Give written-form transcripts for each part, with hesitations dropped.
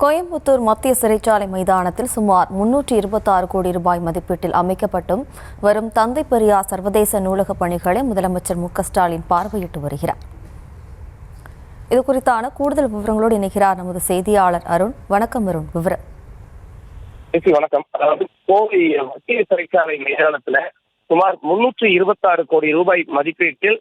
கோயம்புத்தூர் மத்திய சிறைச்சாலை மைதானத்தில் சுமார் 326 கோடி ரூபாய் மதிப்பீட்டில் அமைக்கப்பட்டும் வரும் தந்தை பெரியார் சர்வதேச நூலக பணிகளை முதலமைச்சர் மு.க.ஸ்டாலின் பார்வையிட்டு வருகிறார். இதுகுறித்தான கூடுதல் விவரங்களோடு இணைகிறார் நமது செய்தியாளர் அருண். வணக்கம் அருண், விவரம். வணக்கம். அதாவது கோவை மத்திய சிறைச்சாலை மைதானத்துல சுமார் 326 கோடி ரூபாய் மதிப்பீட்டில்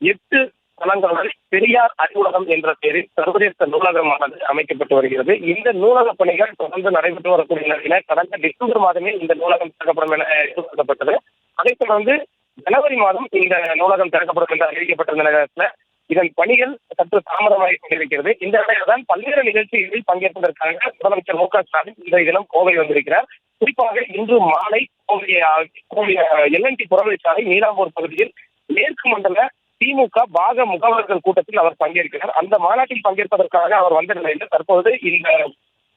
8 தளங்களுடன் பெரியார் அறிவுலகம் என்ற பெயரில் சர்வதேச நூலகமானது அமைக்கப்பட்டு வருகிறது. இந்த நூலக பணிகள் தொடர்ந்து நடைபெற்று வரக்கூடிய நிலையில கடந்த டிசம்பர் மாதமே இந்த நூலகம் திறக்கப்படும் என எதிர்பார்க்கப்பட்டது. அதைத் தொடர்ந்து ஜனவரி மாதம் இந்த நூலகம் திறக்கப்படும் என்று அறிவிக்கப்பட்டிருந்த நேரத்தில் இதன் பணிகள் சற்று தாமதமாகி கொண்டிருக்கிறது. இந்த நிலையில்தான் பல்வேறு நிகழ்ச்சிகளில் பங்கேற்பதற்காக முதலமைச்சர் மு.க.ஸ்டாலின் இன்றைய தினம் கோவை வந்திருக்கிறார். குறிப்பாக இன்று மாலை கோவை எல்&டி புறவழிச்சாலை நீலாம்பூர் பகுதியில் மேற்கு மண்டல திமுக பாக முகவர்கள் கூட்டத்தில் அவர் பங்கேற்கிறார். அந்த மாநாட்டில் பங்கேற்பதற்காக அவர் வந்த நிலையில் தற்போது இந்த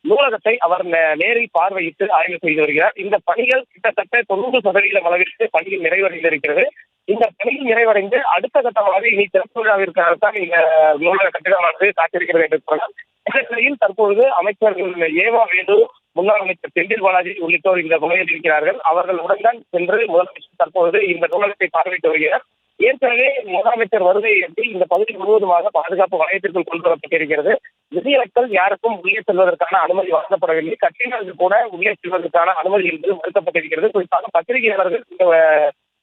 நூலகத்தை அவர் நேரில் பார்வையிட்டு ஆய்வு செய்து வருகிறார். இந்த பணிகள் கிட்டத்தட்ட 90% அளவிற்கு பணிகள் நிறைவடைந்திருக்கிறது. இந்த பணிகள் நிறைவடைந்து அடுத்த கட்டமாக இனி திறப்பு விழாவிற்காகத்தான் இந்த நூலக கட்டிடமானது காத்திருக்கிறது என்று சொல்லலாம். இந்த நிலையில் தற்பொழுது அமைச்சர்கள் ஏவா வேலு, முன்னாள் அமைச்சர் செந்தில் பாலாஜி உள்ளிட்டோர் இந்த பகுதியில் இருக்கிறார்கள். அவர்கள் உடன்தான் சென்று முதலமைச்சர் தற்போது இந்த நூலகத்தை பார்வையிட்டு வருகிறார். ஏற்கனவே முதலமைச்சர் வருகையொட்டி இந்த பகுதி முழுவதுமாக பாதுகாப்பு வளையத்திற்குள் கொண்டு வரப்பட்டிருக்கிறது. விதிவிலக்கள் யாருக்கும் உள்ளே செல்வதற்கான அனுமதி வழங்கப்படவில்லை. கட்சியினருக்கு கூட உள்ளே செல்வதற்கான அனுமதி என்பது மறுக்கப்பட்டிருக்கிறது. குறிப்பாக பத்திரிகையாளர்கள் இந்த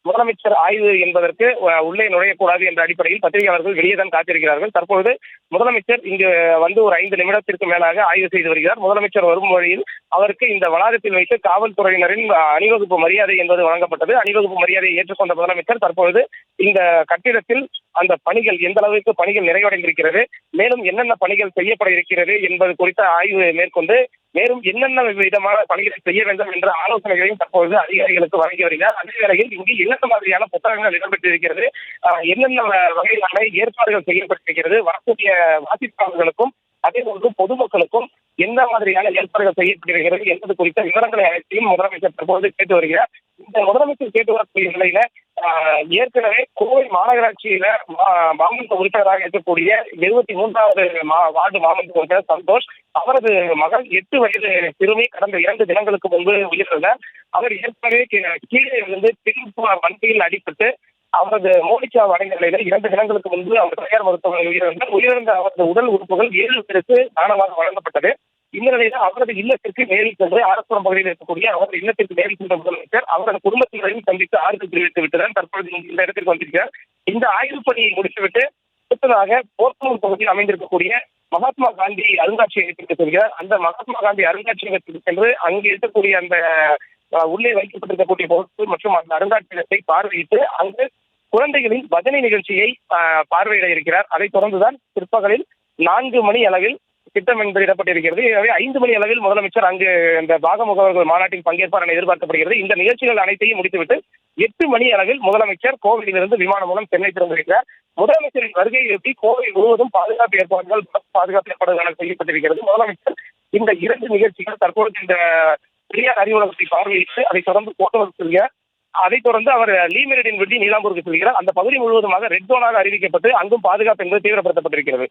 முதலமைச்சர் ஆய்வு என்பதற்கு உள்ளே நுழையக்கூடாது என்ற அடிப்படையில் பத்திரிகையாளர்கள் வெளியேதான் காத்திருக்கிறார்கள். தற்பொழுது முதலமைச்சர் இங்கு வந்து ஒரு 5 நிமிடத்திற்கு மேலாக ஆய்வு செய்து வருகிறார். முதலமைச்சர் வரும் வழியில் அவருக்கு இந்த வளாகத்தில் வைத்து காவல்துறையினரின் அணிவகுப்பு மரியாதை என்பது வழங்கப்பட்டது. அணிவகுப்பு மரியாதையை ஏற்றுக்கொண்ட முதலமைச்சர் தற்பொழுது இந்த கட்டிடத்தில் அந்த பணிகள் எந்த அளவுக்கு பணிகள் நிறைவடைந்திருக்கிறது, மேலும் என்னென்ன பணிகள் செய்யப்பட இருக்கிறது என்பது குறித்த ஆய்வு மேற்கொண்டு மேலும் என்னென்ன விதமான பணிகளை செய்ய வேண்டும் என்ற ஆலோசனைகளையும் தற்பொழுது அதிகாரிகளுக்கு வழங்கி வருகிறார். அதே வேளையில் இங்கு என்னென்ன மாதிரியான புத்தகங்கள் இடம்பெற்றிருக்கிறது, என்னென்ன வகையிலான ஏற்பாடுகள் செய்யப்பட்டிருக்கிறது, வரக்கூடிய வாசிப்பாளர்களுக்கும் அதே போன்று பொதுமக்களுக்கும் எந்த மாதிரியான ஏற்பாடுகள் செய்யப்படுகிறது என்பது குறித்த விவரங்களை அனைத்தையும் முதலமைச்சர் தற்போது கேட்டு வருகிறார். இந்த முதலமைச்சர் கேட்டு வரக்கூடிய நிலையில ஏற்கனவே கோவை மாநகராட்சியில மாமன்ற உறுப்பினராக இருக்கக்கூடிய 73வது வார்டு மாமன்ற உறுப்பினர் சந்தோஷ், அவரது மகள் 8 வயது சிறுமி கடந்த 2 தினங்களுக்கு முன்பு உயிரிழந்தார். அவர் ஏற்கனவே கீழே இருந்து வண்டியில் அடிபட்டு அவரது மோடிச்சாவு அடைந்த நிலையில 2 தினங்களுக்கு முன்பு அவர் தனியார் மருத்துவமனையில் உயிரிழந்தார். உயிரிழந்த அவரது உடல் உறுப்புகள் 7 பேருக்கு தானமாக வழங்கப்பட்டது. இந்த நிலையில அவரது இல்லத்திற்கு நேரில் சென்று ஆரப்புறம் பகுதியில் இருக்கக்கூடிய அவரது இல்லத்திற்கு நேரில் சென்ற முதலமைச்சர் அவரது குடும்பத்தினரையும் சந்தித்து ஆறுதல் தெரிவித்து விட்டுதான் தற்பொழுது இந்த இடத்திற்கு வந்திருக்கிறார். இந்த ஆய்வு பணியை முடித்துவிட்டு அடுத்ததாக போர்த்தூர் பகுதியில் அமைந்திருக்கக்கூடிய மகாத்மா காந்தி அருங்காட்சியகத்திற்கு செல்கிறார். அந்த மகாத்மா காந்தி அருங்காட்சியகத்திற்கு சென்று அங்கு இருக்கக்கூடிய அந்த உள்ளே வைக்கப்பட்டிருக்கக்கூடிய பொருட்கள் மற்றும் அந்த அருங்காட்சியகத்தை பார்வையிட்டு அங்கு குழந்தைகளின் பஜனை நிகழ்ச்சியை பார்வையிட இருக்கிறார். அதைத் தொடர்ந்துதான் பிற்பகலில் 4 மணி அளவில் திட்டம் என்பது இடப்பட்டிருக்கிறது. எனவே 5 மணி அளவில் முதலமைச்சர் அங்கு இந்த பாக முகவர்கள் மாநாட்டில் பங்கேற்பார் என எதிர்பார்க்கப்படுகிறது. இந்த நிகழ்ச்சிகள் அனைத்தையும் முடித்துவிட்டு 8 மணி அளவில் முதலமைச்சர் கோவையிலிருந்து விமானம் மூலம் சென்னை திரும்பியிருக்கிறார். முதலமைச்சரின் வருகையொட்டி கோவை முழுவதும் பாதுகாப்பு ஏற்பாடுகள் செய்யப்பட்டிருக்கிறது. முதலமைச்சர் இந்த 2 நிகழ்ச்சிகள் தற்போது இந்த பெரியார் அறிவுலகத்தை பார்வையிட்டு அதைத் தொடர்ந்து போட்டோவுக்கு செல்கிறார். அதைத் தொடர்ந்து அவர் லீமெரிடின் விட்டு நீலாம்பூருக்கு செல்கிறார். அந்த பகுதி முழுவதுமாக ரெட் ஜோனாக அறிவிக்கப்பட்டு அங்கும் பாதுகாப்பு என்பது தீவிரப்படுத்தப்பட்டிருக்கிறது.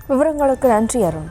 விவரங்களுக்கு நன்றி அருண்.